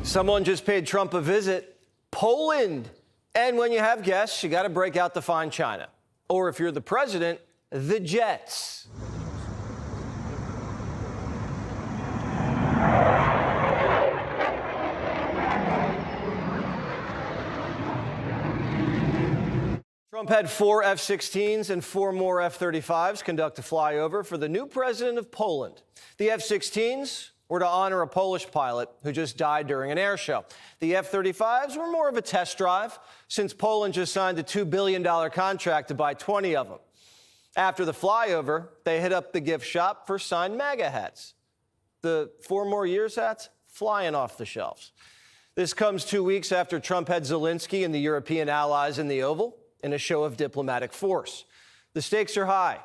Someone just paid Trump a visit. Poland. And when you have guests, you got to break out the fine china. Or if you're the president, the jets. Trump had 4 F-16s and 4 more F-35s conduct a flyover for the new president of Poland. The F-16s were to honor a Polish pilot who just died during an air show. The F-35s were more of a test drive, since Poland just signed a $2 billion contract to buy 20 of them. After the flyover, they hit up the gift shop for signed MAGA hats. The 4 more years hats flying off the shelves. This comes 2 weeks after Trump had Zelensky and the European allies in the Oval in a show of diplomatic force. The stakes are high.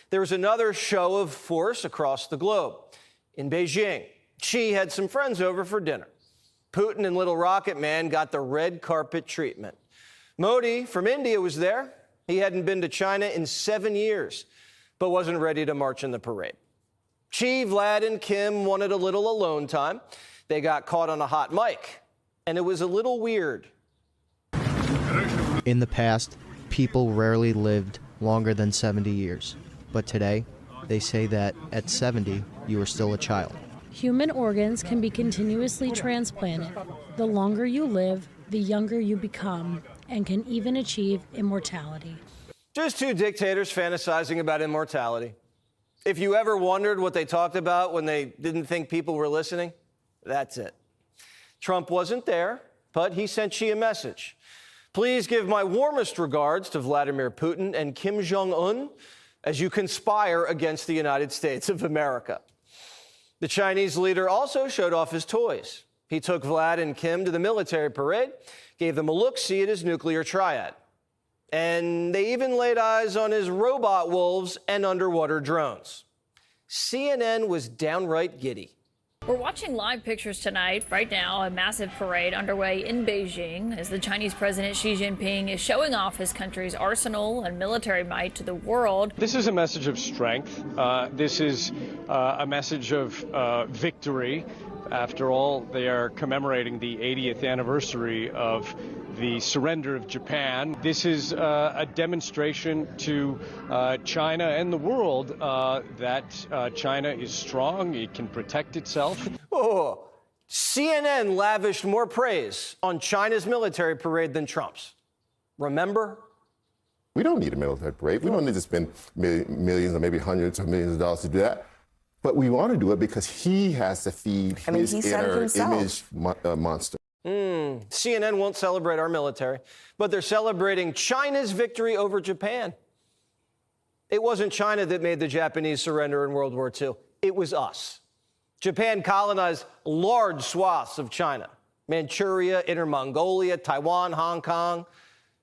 There was another show of force across the globe. In Beijing, Xi had some friends over for dinner. Putin and Little Rocket Man got the red carpet treatment. Modi from India was there. He hadn't been to China in 7 years, but wasn't ready to march in the parade. Xi, Vlad, and Kim wanted a little alone time. They got caught on a hot mic, and it was a little weird. In the past, people rarely lived longer than 70 years, but today, they say that at 70, you are still a child. Human organs can be continuously transplanted. The longer you live, the younger you become, and can even achieve immortality. Just 2 dictators fantasizing about immortality. If you ever wondered what they talked about when they didn't think people were listening, that's it. Trump wasn't there, but he sent Xi a message. Please give my warmest regards to Vladimir Putin and Kim Jong-un as you conspire against the United States of America. The Chinese leader also showed off his toys. He took Vlad and Kim to the military parade, gave them a look-see at his nuclear triad. And they even laid eyes on his robot wolves and underwater drones. CNN was downright giddy. We're watching live pictures tonight. Right now, a massive parade underway in Beijing as the Chinese President Xi Jinping is showing off his country's arsenal and military might to the world. This is a message of strength. This is a message of victory. After all, they are commemorating the 80th anniversary of the surrender of Japan. This is a demonstration to China and the world that China is strong, it can protect itself. Oh, CNN lavished more praise on China's military parade than Trump's. Remember? We don't need a military parade. We don't need to spend millions or maybe hundreds of millions of dollars to do that. But we want to do it because he has to feed his inner image monster. CNN won't celebrate our military, but they're celebrating China's victory over Japan. It wasn't China that made the Japanese surrender in World War II. It was us. Japan colonized large swaths of China: Manchuria, Inner Mongolia, Taiwan, Hong Kong.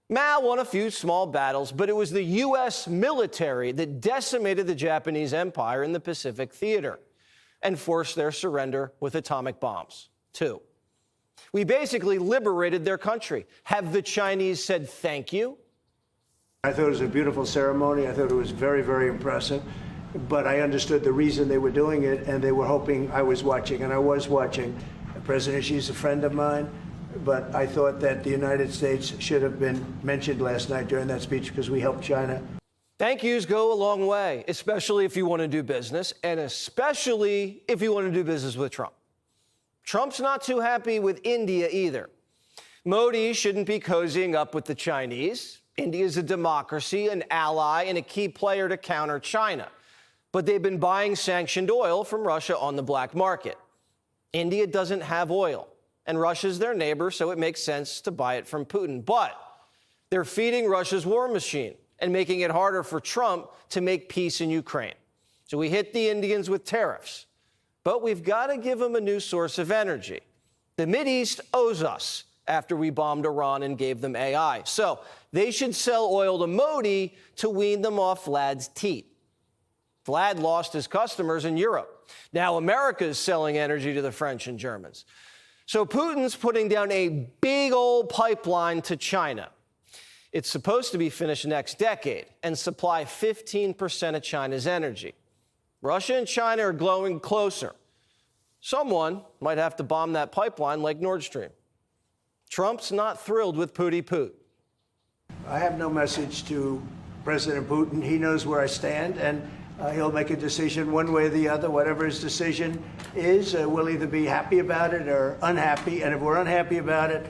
Mao won a few small battles, but it was the U.S. military that decimated the Japanese Empire in the Pacific Theater and forced their surrender with atomic bombs, too. We basically liberated their country. Have the Chinese said thank you? I thought it was a beautiful ceremony. I thought it was very, very impressive. But I understood the reason they were doing it, and they were hoping I was watching, and I was watching. President Xi is a friend of mine, but I thought that the United States should have been mentioned last night during that speech because we helped China. Thank yous go a long way, especially if you want to do business, and especially if you want to do business with Trump. Trump's not too happy with India either. Modi shouldn't be cozying up with the Chinese. India is a democracy, an ally, and a key player to counter China. But they've been buying sanctioned oil from Russia on the black market. India doesn't have oil, and Russia's their neighbor, so it makes sense to buy it from Putin. But they're feeding Russia's war machine and making it harder for Trump to make peace in Ukraine. So we hit the Indians with tariffs. But we've got to give them a new source of energy. The Mideast owes us after we bombed Iran and gave them AI. So they should sell oil to Modi to wean them off Vlad's teat. Vlad lost his customers in Europe. Now America is selling energy to the French and Germans. So Putin's putting down a big old pipeline to China. It's supposed to be finished next decade and supply 15% of China's energy. Russia and China are growing closer. Someone might have to bomb that pipeline like Nord Stream. Trump's not thrilled with Putin. I have no message to President Putin. He knows where I stand, and he'll make a decision one way or the other. Whatever his decision is, we'll either be happy about it or unhappy. And if we're unhappy about it,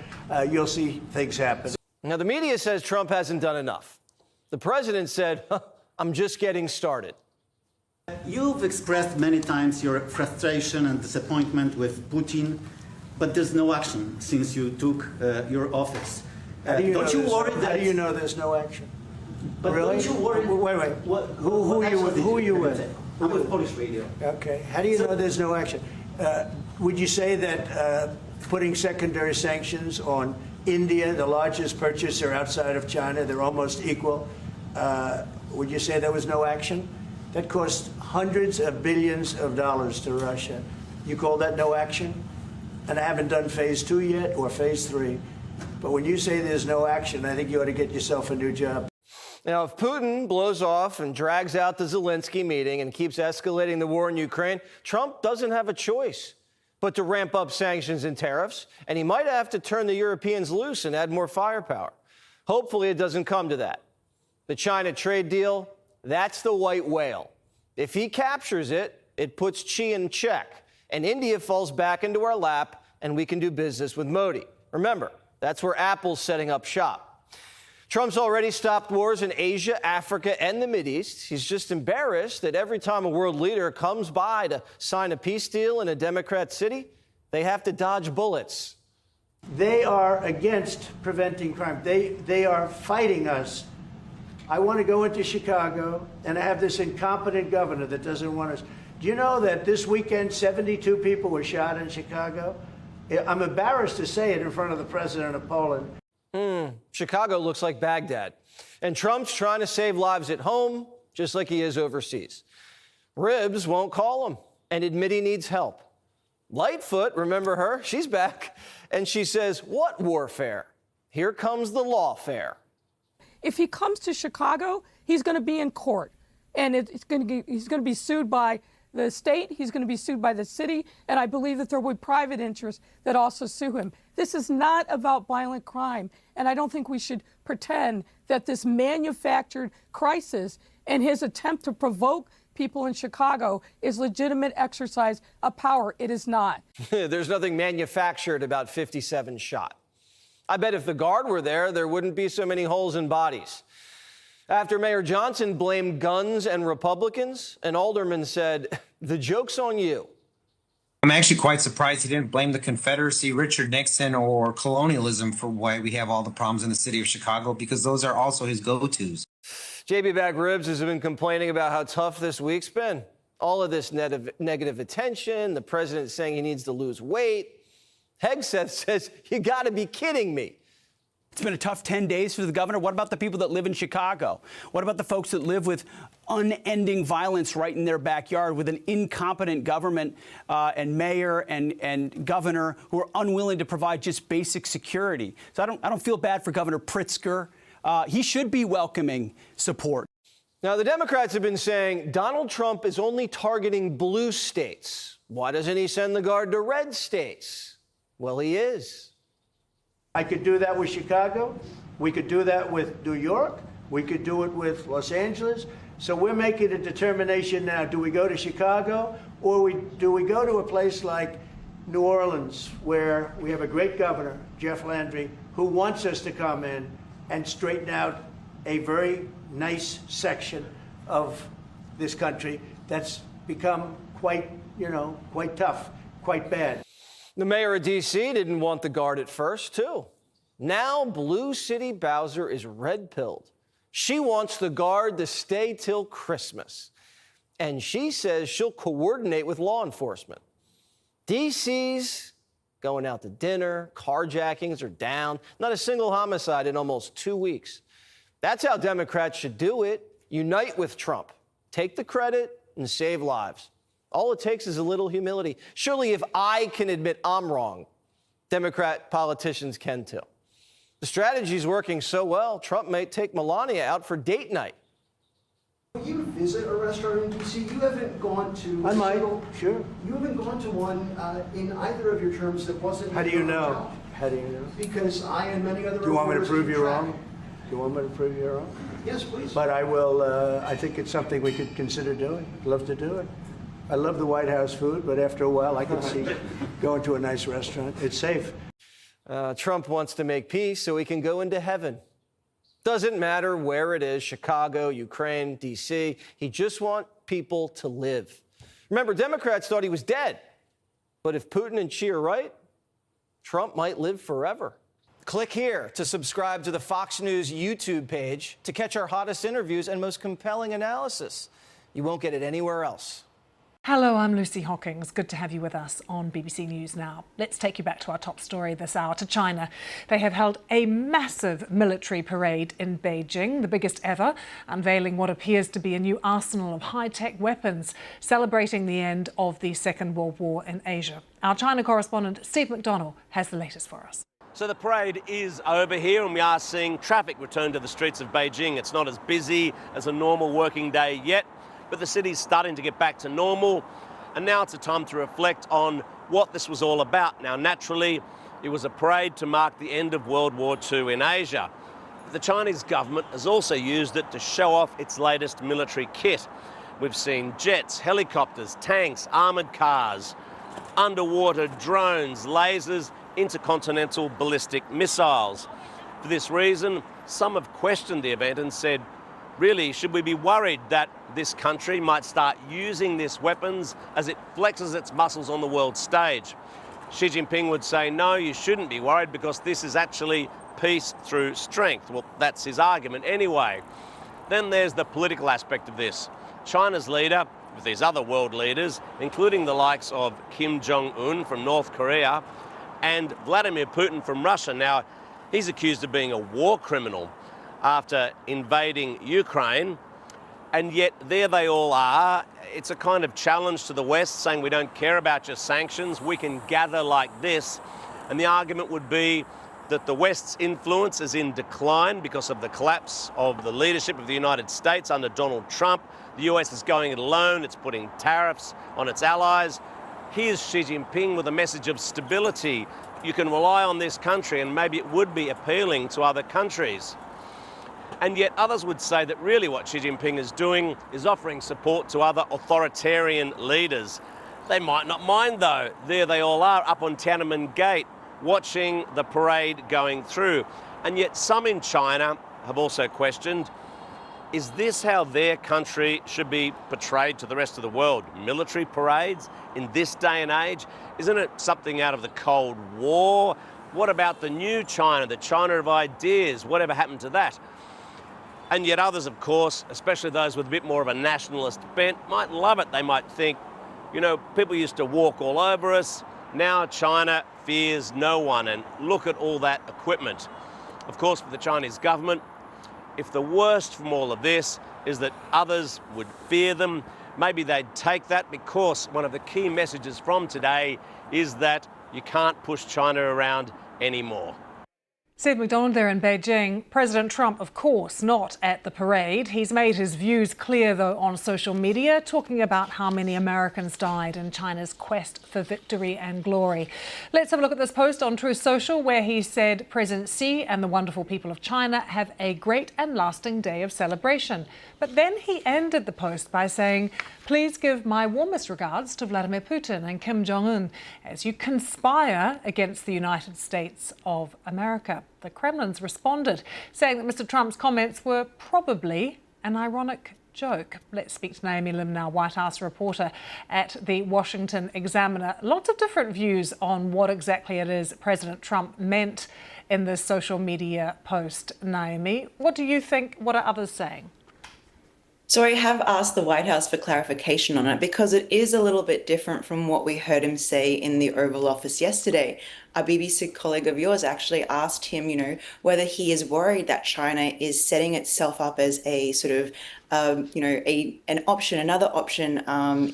you'll see things happen. Now, the media says Trump hasn't done enough. The president said, I'm just getting started. You've expressed many times your frustration and disappointment with Putin, but there's no action since you took your office. Don't you worry that? How do you know there's no action? But really? Don't you worry? Wait. Who are you with? I'm with Polish Radio. Okay. How do you know there's no action? Would you say that putting secondary sanctions on India, the largest purchaser outside of China, they're almost equal, would you say there was no action? That cost hundreds of billions of dollars to Russia. You call that no action? And I haven't done phase 2 yet or phase 3. But when you say there's no action, I think you ought to get yourself a new job. Now, if Putin blows off and drags out the Zelensky meeting and keeps escalating the war in Ukraine, Trump doesn't have a choice but to ramp up sanctions and tariffs, and he might have to turn the Europeans loose and add more firepower. Hopefully, it doesn't come to that. The China trade deal, that's the white whale. If he captures it, it puts Xi in check, and India falls back into our lap, and we can do business with Modi. Remember, that's where Apple's setting up shop. Trump's already stopped wars in Asia, Africa, and the Mideast. He's just embarrassed that every time a world leader comes by to sign a peace deal in a Democrat city, they have to dodge bullets. They are against preventing crime. They are fighting us. I want to go into Chicago, and I have this incompetent governor that doesn't want us. Do you know that this weekend 72 people were shot in Chicago? I'm embarrassed to say it in front of the president of Poland. Chicago looks like Baghdad. And Trump's trying to save lives at home, just like he is overseas. Ribs won't call him and admit he needs help. Lightfoot, remember her? She's back. And she says, what warfare? Here comes the lawfare. If he comes to Chicago, he's going to be in court. And he's going to be sued by the state, he's going to be sued by the city, and I believe that there will be private interests that also sue him. This is not about violent crime, and I don't think we should pretend that this manufactured crisis and his attempt to provoke people in Chicago is legitimate exercise of power. It is not. There's nothing manufactured about 57 shot. I bet if the guard were there wouldn't be so many holes in bodies. After Mayor Johnson blamed guns and Republicans, an alderman said, the joke's on you. I'm actually quite surprised he didn't blame the Confederacy, Richard Nixon, or colonialism for why we have all the problems in the city of Chicago, because those are also his go-tos. JB Back Ribs has been complaining about how tough this week's been. All of this negative attention, the president saying he needs to lose weight. Hegseth says, you got to be kidding me. It's been a tough 10 days for the governor. What about the people that live in Chicago? What about the folks that live with unending violence right in their backyard with an incompetent government and mayor and governor who are unwilling to provide just basic security? So I don't feel bad for Governor Pritzker. He should be welcoming support. Now, the Democrats have been saying Donald Trump is only targeting blue states. Why doesn't he send the guard to red states? Well, he is. I could do that with Chicago. We could do that with New York. We could do it with Los Angeles. So we're making a determination now. Do we go to Chicago or do we go to a place like New Orleans where we have a great governor, Jeff Landry, who wants us to come in and straighten out a very nice section of this country that's become quite tough, quite bad. The mayor of D.C. didn't want the guard at first, too. Now, Blue City Bowser is red-pilled. She wants the guard to stay till Christmas. And she says she'll coordinate with law enforcement. D.C.'s going out to dinner, carjackings are down, not a single homicide in almost 2 weeks. That's how Democrats should do it. Unite with Trump. Take the credit and save lives. All it takes is a little humility. Surely if I can admit I'm wrong, Democrat politicians can too. The strategy's working so well, Trump may take Melania out for date night. You is it a restaurant in D.C.? You haven't gone to. I might, sure. You haven't gone to one in either of your terms that wasn't. How do you know? How do you know? Because I and many other. Do you want me to prove you track. wrong? Do you want me to prove you wrong? Yes, please. But I will. I think it's something we could consider doing. I'd love to do it. I love the White House food, but after a while, I can see going to a nice restaurant. It's safe. Trump wants to make peace so he can go into heaven. Doesn't matter where it is, Chicago, Ukraine, D.C. He just wants people to live. Remember, Democrats thought he was dead. But if Putin and Xi are right, Trump might live forever. Click here to subscribe to the Fox News YouTube page to catch our hottest interviews and most compelling analysis. You won't get it anywhere else. Hello, I'm Lucy Hawkins. Good to have you with us on BBC News Now. Let's take you back to our top story this hour, to China. They have held a massive military parade in Beijing, the biggest ever, unveiling what appears to be a new arsenal of high-tech weapons, celebrating the end of the Second World War in Asia. Our China correspondent, Steve McDonnell, has the latest for us. So the parade is over here and we are seeing traffic return to the streets of Beijing. It's not as busy as a normal working day yet, but the city's starting to get back to normal. And now it's a time to reflect on what this was all about. Now, naturally, it was a parade to mark the end of World War II in Asia. But the Chinese government has also used it to show off its latest military kit. We've seen jets, helicopters, tanks, armoured cars, underwater drones, lasers, intercontinental ballistic missiles. For this reason, some have questioned the event and said, really, should we be worried that this country might start using these weapons as it flexes its muscles on the world stage? Xi Jinping would say, no, you shouldn't be worried because this is actually peace through strength. Well, that's his argument anyway. Then there's the political aspect of this. China's leader, with these other world leaders, including the likes of Kim Jong-un from North Korea and Vladimir Putin from Russia. Now, he's accused of being a war criminal after invading Ukraine, and yet there they all are. It's a kind of challenge to the West, saying we don't care about your sanctions, we can gather like this. And the argument would be that the West's influence is in decline because of the collapse of the leadership of the United States under Donald Trump. The US is going it alone, it's putting tariffs on its allies. Here's Xi Jinping with a message of stability. You can rely on this country, and maybe it would be appealing to other countries. And yet others would say that really what Xi Jinping is doing is offering support to other authoritarian leaders. They might not mind though. There they all are up on Tiananmen Gate watching the parade going through. And yet some in China have also questioned, is this how their country should be portrayed to the rest of the world? Military parades in this day and age? Isn't it something out of the Cold War? What about the new China, the China of ideas? Whatever happened to that? And yet others, of course, especially those with a bit more of a nationalist bent, might love it. They might think, you know, people used to walk all over us. Now China fears no one, and look at all that equipment. Of course, for the Chinese government, if the worst from all of this is that others would fear them, maybe they'd take that, because one of the key messages from today is that you can't push China around anymore. Steve McDonnell there in Beijing. President Trump, of course, not at the parade. He's made his views clear, though, on social media, talking about how many Americans died in China's quest for victory and glory. Let's have a look at this post on Truth Social, where he said President Xi and the wonderful people of China have a great and lasting day of celebration. But then he ended the post by saying, please give my warmest regards to Vladimir Putin and Kim Jong-un as you conspire against the United States of America. The Kremlin's responded, saying that Mr. Trump's comments were probably an ironic joke. Let's speak to Naomi Lim now, White House reporter at the Washington Examiner. Lots of different views on what exactly it is President Trump meant in this social media post. Naomi, what do you think? What are others saying? So I have asked the White House for clarification on it because it is a little bit different from what we heard him say in the Oval Office yesterday. a BBC colleague of yours actually asked him, whether he is worried that China is setting itself up as a sort of, another option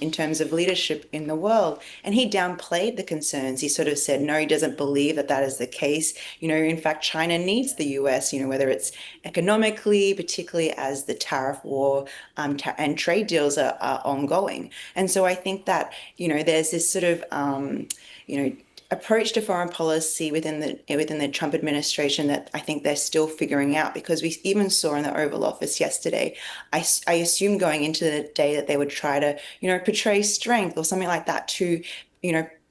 in terms of leadership in the world. And he downplayed the concerns. He sort of said, no, he doesn't believe that that is the case. In fact, China needs the US, whether it's economically, particularly as the tariff war and trade deals are ongoing. And so I think that, there's this sort of, approach to foreign policy within the Trump administration that I think they're still figuring out, because we even saw in the Oval Office yesterday, I assumed going into the day that they would try to, portray strength or something like that to,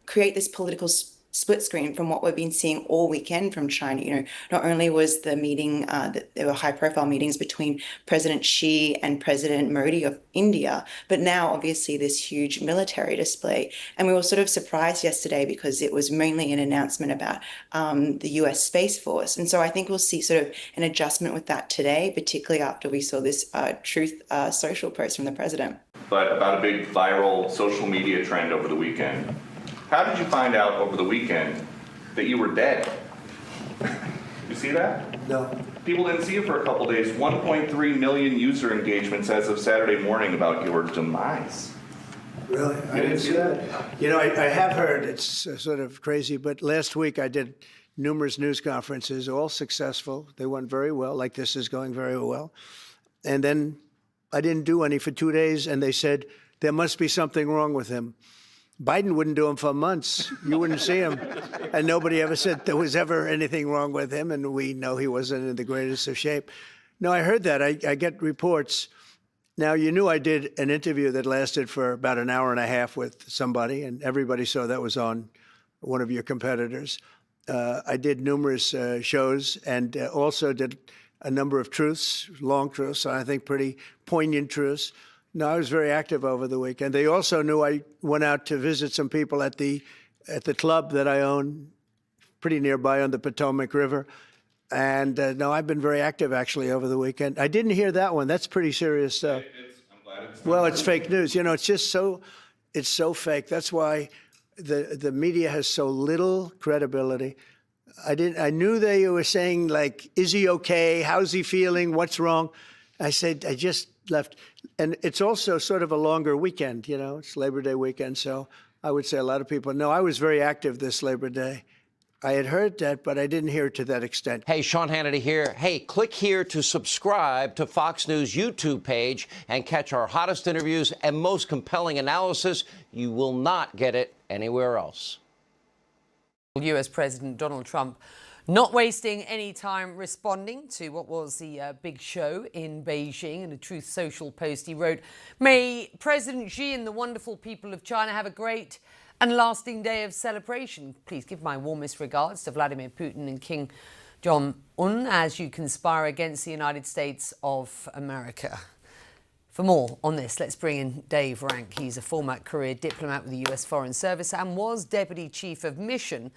create this political split screen from what we've been seeing all weekend from China. Not only was the meeting, that there were high-profile meetings between President Xi and President Modi of India, but now obviously this huge military display. And we were sort of surprised yesterday because it was mainly an announcement about the US Space Force. And so I think we'll see sort of an adjustment with that today, particularly after we saw this Truth Social post from the president. But about a big viral social media trend over the weekend. How did you find out over the weekend that you were dead? You see that? No. People didn't see you for a couple days. 1.3 million user engagements as of Saturday morning about your demise. Really? I didn't see that. I have heard, it's sort of crazy, but last week I did numerous news conferences, all successful. They went very well, like this is going very well. And then I didn't do any for 2 days, and they said, there must be something wrong with him. Biden wouldn't do them for months. You wouldn't see him. And nobody ever said there was ever anything wrong with him, and we know he wasn't in the greatest of shape. No, I heard that. I get reports. Now, you knew I did an interview that lasted for about an hour and a half with somebody, and everybody saw that was on one of your competitors. I did numerous shows and also did a number of truths, long truths, I think pretty poignant truths. No, I was very active over the weekend. They also knew I went out to visit some people at the club that I own, pretty nearby on the Potomac River. And no, I've been very active actually over the weekend. I didn't hear that one. That's pretty serious stuff. I'm glad it's Well, it's fake news. It's just it's so fake. That's why the media has so little credibility. I knew they were saying, like, is he okay? How's he feeling? What's wrong? I said, I just left. And it's also sort of a longer weekend, it's Labor Day weekend. So I would say a lot of people know I was very active this Labor Day. I had heard that, but I didn't hear it to that extent. Hey, Sean Hannity here. Hey, click here to subscribe to Fox News YouTube page and catch our hottest interviews and most compelling analysis. You will not get it anywhere else. U.S. President Donald Trump not wasting any time responding to what was the big show in Beijing. In a Truth Social post, he wrote, "May President Xi and the wonderful people of China have a great and lasting day of celebration. Please give my warmest regards to Vladimir Putin and Kim Jong-un as you conspire against the United States of America." For more on this, let's bring in Dave Rank. He's a former career diplomat with the U.S. Foreign Service and was Deputy Chief of Mission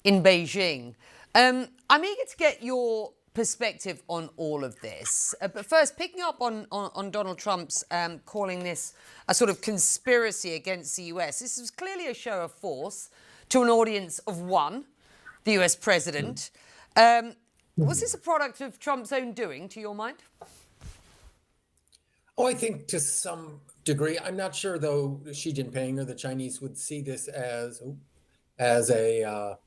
in Beijing. I'm eager to get your perspective on all of this. But first, picking up on Donald Trump's calling this a sort of conspiracy against the U.S. This was clearly a show of force to an audience of one, the U.S. president. Was this a product of Trump's own doing, to your mind? Oh, I think to some degree. I'm not sure, though, Xi Jinping or the Chinese would see this as a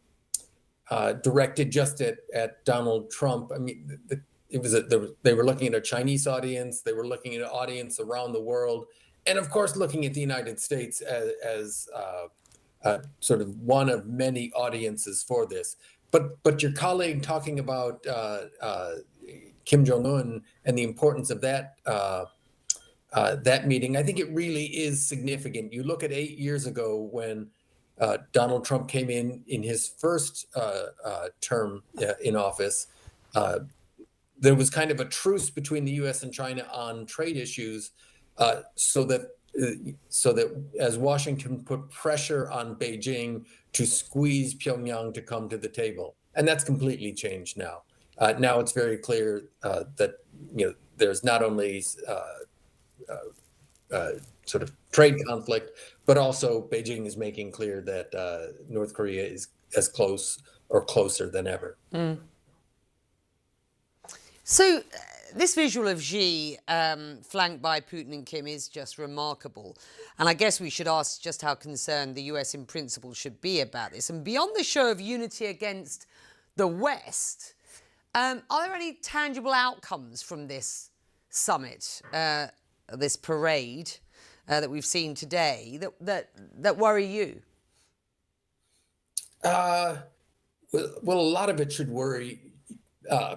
directed just at Donald Trump. I mean, they were looking at a Chinese audience. They were looking at an audience around the world, and of course, looking at the United States as sort of one of many audiences for this. But your colleague talking about Kim Jong-un and the importance of that meeting, I think it really is significant. You look at 8 years ago when Donald Trump came in his first term in office. There was kind of a truce between the U.S. and China on trade issues, so that as Washington put pressure on Beijing to squeeze Pyongyang to come to the table, and that's completely changed now. Now it's very clear that there's not only sort of trade conflict, but also Beijing is making clear that North Korea is as close or closer than ever. So this visual of Xi flanked by Putin and Kim is just remarkable. And I guess we should ask just how concerned the US in principle should be about this. And beyond the show of unity against the West, are there any tangible outcomes from this summit, this parade that we've seen today that worry you? Well, a lot of it should worry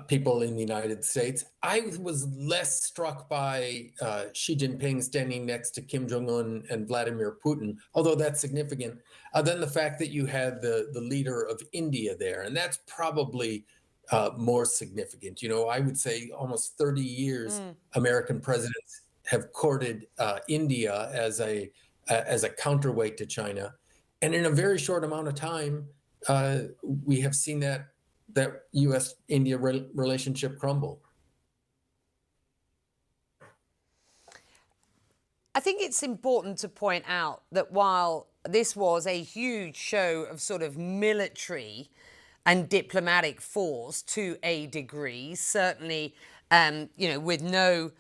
people in the United States. I was less struck by Xi Jinping standing next to Kim Jong-un and Vladimir Putin, although that's significant, than the fact that you had the leader of India there. And that's probably more significant. You know, I would say almost 30 years American presidents have courted India as a counterweight to China. And in a very short amount of time, we have seen that U.S.-India relationship crumble. I think it's important to point out that while this was a huge show of sort of military and diplomatic force to a degree, certainly, with no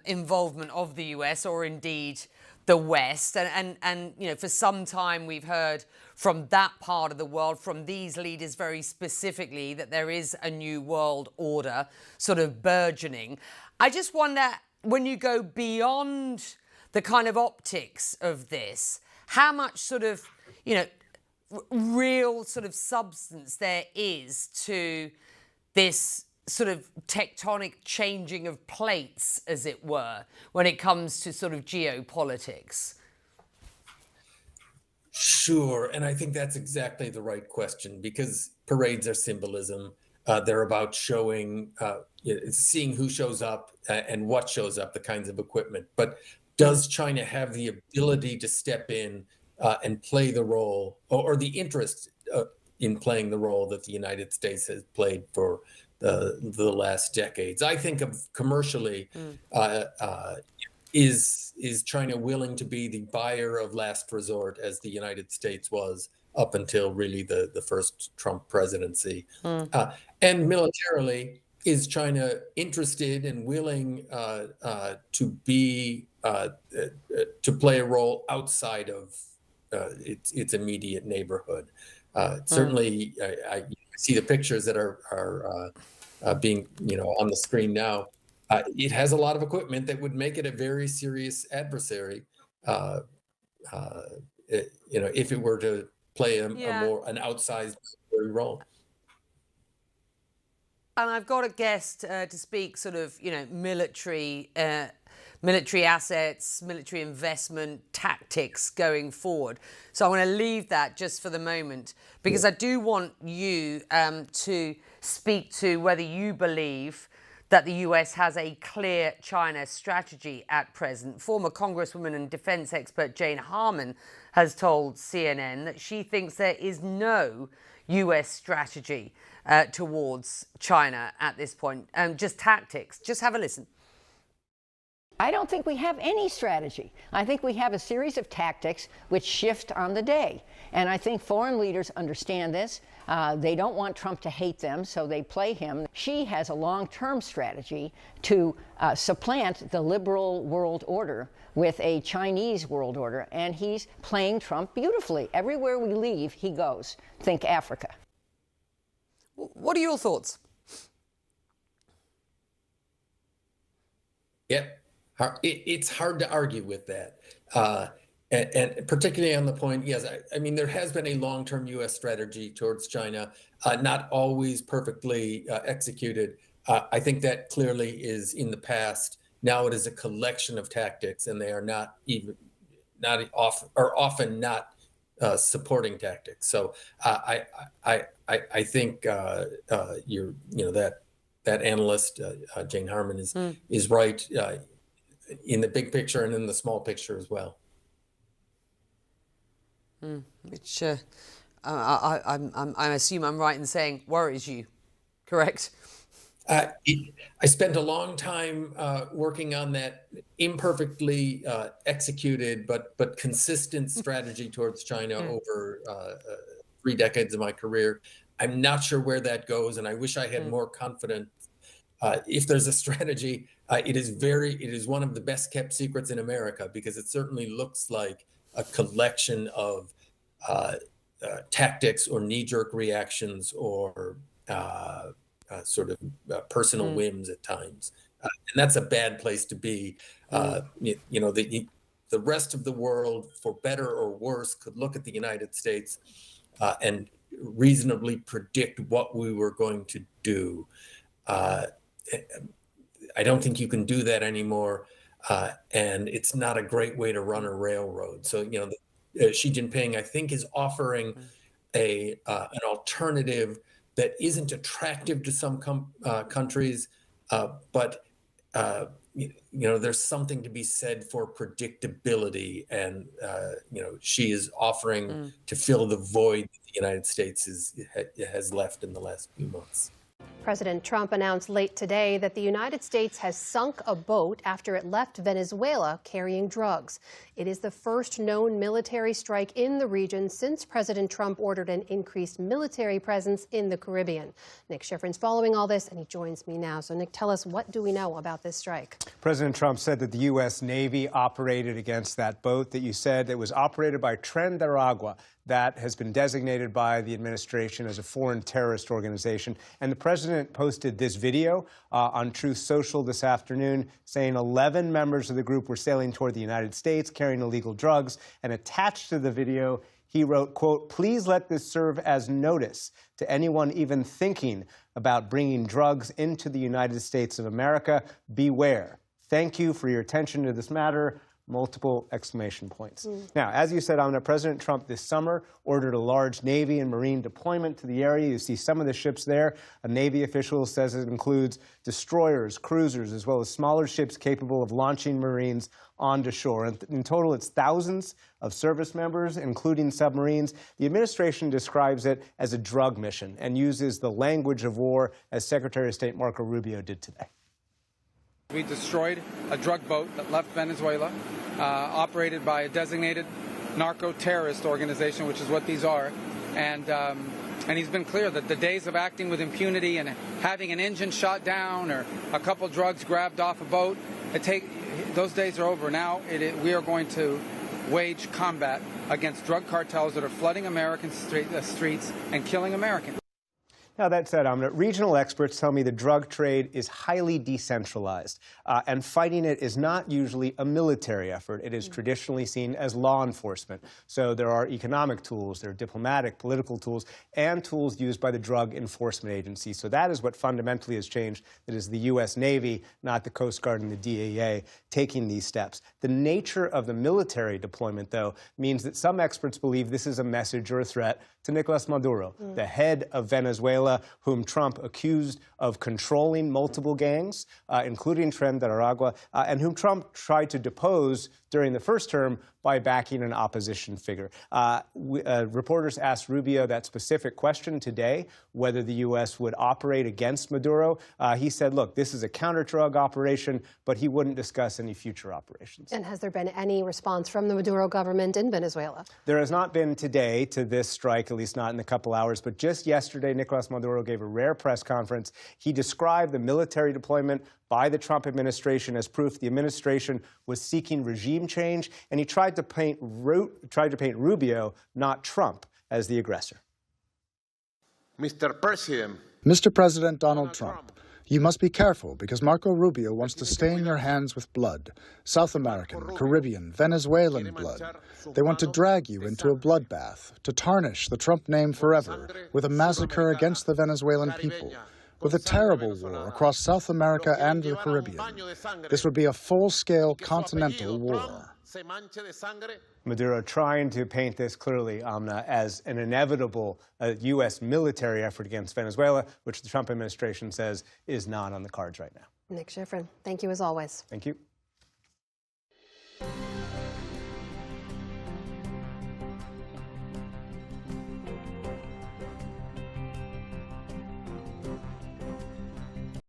involvement of the US or indeed the West. And for some time we've heard from that part of the world, from these leaders very specifically, that there is a new world order sort of burgeoning. I just wonder, when you go beyond the kind of optics of this, how much sort of, real sort of substance there is to this sort of tectonic changing of plates, as it were, when it comes to sort of geopolitics? Sure, and I think that's exactly the right question, because parades are symbolism. They're about showing, seeing who shows up and what shows up, the kinds of equipment. But does China have the ability to step in and play the role, or the interest in playing the role that the United States has played for the last decades? I think of commercially, is China willing to be the buyer of last resort, as the United States was up until really the first Trump presidency? And militarily, is China interested and willing to be to play a role outside of its immediate neighborhood? Certainly, I see the pictures that are being on the screen now. It has a lot of equipment that would make it a very serious adversary, if it were to play an outsized role. And I've got a guest to speak sort of, military assets, military investment, tactics going forward. So I want to leave that just for the moment, because I do want you to speak to whether you believe that the US has a clear China strategy at present. Former Congresswoman and defense expert Jane Harman has told CNN that she thinks there is no US strategy towards China at this point, just tactics. Just have a listen. I don't think we have any strategy. I think we have a series of tactics which shift on the day. And I think foreign leaders understand this. They don't want Trump to hate them, so they play him. Xi has a long-term strategy to supplant the liberal world order with a Chinese world order, and he's playing Trump beautifully. Everywhere we leave, he goes. Think Africa. What are your thoughts? Yep. It's hard to argue with that. And particularly on the point, yes, I mean, there has been a long-term U.S. strategy towards China, not always perfectly executed. I think that clearly is in the past. Now it is a collection of tactics, and they are often not supporting tactics. So I think that analyst Jane Harman is right in the big picture and in the small picture as well. Which I assume I'm right in saying worries you, correct? I spent a long time working on that imperfectly executed but consistent strategy towards China over 3 decades of my career. I'm not sure where that goes, and I wish I had more confidence. If there's a strategy, it is one of the best kept secrets in America, because it certainly looks like a collection of tactics or knee-jerk reactions or sort of personal whims at times. And that's a bad place to be. The rest of the world, for better or worse, could look at the United States and reasonably predict what we were going to do. I don't think you can do that anymore, and it's not a great way to run a railroad. So, Xi Jinping, I think, is offering an alternative that isn't attractive to some countries, but there's something to be said for predictability, and Xi is offering to fill the void that the United States has left in the last few months. President Trump announced late today that the United States has sunk a boat after it left Venezuela carrying drugs. It is the first known military strike in the region since President Trump ordered an increased military presence in the Caribbean. Nick Schifrin's following all this, and he joins me now. So, Nick, tell us, what do we know about this strike? President Trump said that the U.S. Navy operated against that boat that you said that was operated by Tren de Aragua. That has been designated by the administration as a foreign terrorist organization. And the president posted this video on Truth Social this afternoon, saying 11 members of the group were sailing toward the United States carrying illegal drugs. And attached to the video, he wrote, quote, "Please let this serve as notice to anyone even thinking about bringing drugs into the United States of America. Beware. Thank you for your attention to this matter." Multiple exclamation points. Now, as you said, Amna, President Trump this summer ordered a large Navy and Marine deployment to the area. You see some of the ships there. A Navy official says it includes destroyers, cruisers, as well as smaller ships capable of launching Marines onto shore. And in total, it's thousands of service members, including submarines. The administration describes it as a drug mission and uses the language of war, as Secretary of State Marco Rubio did today. We destroyed a drug boat that left Venezuela, operated by a designated narco-terrorist organization, which is what these are. And he's been clear that the days of acting with impunity and having an engine shot down or a couple drugs grabbed off a boat, those days are over. Now we are going to wage combat against drug cartels that are flooding American streets and killing Americans. Now, that said, regional experts tell me the drug trade is highly decentralized, and fighting it is not usually a military effort. It is traditionally seen as law enforcement. So there are economic tools, there are diplomatic, political tools, and tools used by the Drug Enforcement Agency. So that is what fundamentally has changed. It is the U.S. Navy, not the Coast Guard and the DEA, taking these steps. The nature of the military deployment, though, means that some experts believe this is a message or a threat to Nicolas Maduro, the head of Venezuela, whom Trump accused of controlling multiple gangs, including Tren de Aragua, and whom Trump tried to depose during the first term by backing an opposition figure. Reporters asked Rubio that specific question today, whether the U.S. would operate against Maduro. He said, look, this is a counter-drug operation, but he wouldn't discuss any future operations. And has there been any response from the Maduro government in Venezuela? There has not been today to this strike, at least not in a couple hours, but just yesterday, Nicolas Maduro gave a rare press conference. He described the military deployment by the Trump administration as proof the administration was seeking regime change, and he tried to paint Rubio, not Trump, as the aggressor. Mr. President Donald Trump, you must be careful because Marco Rubio wants to stain your hands with blood, South American, Caribbean, Venezuelan blood. They want to drag you into a bloodbath, to tarnish the Trump name forever with a massacre against the Venezuelan people, with a terrible war across South America and the Caribbean. This would be a full-scale continental war. Maduro trying to paint this clearly, Amna, as an inevitable U.S. military effort against Venezuela, which the Trump administration says is not on the cards right now. Nick Schifrin, thank you as always. Thank you.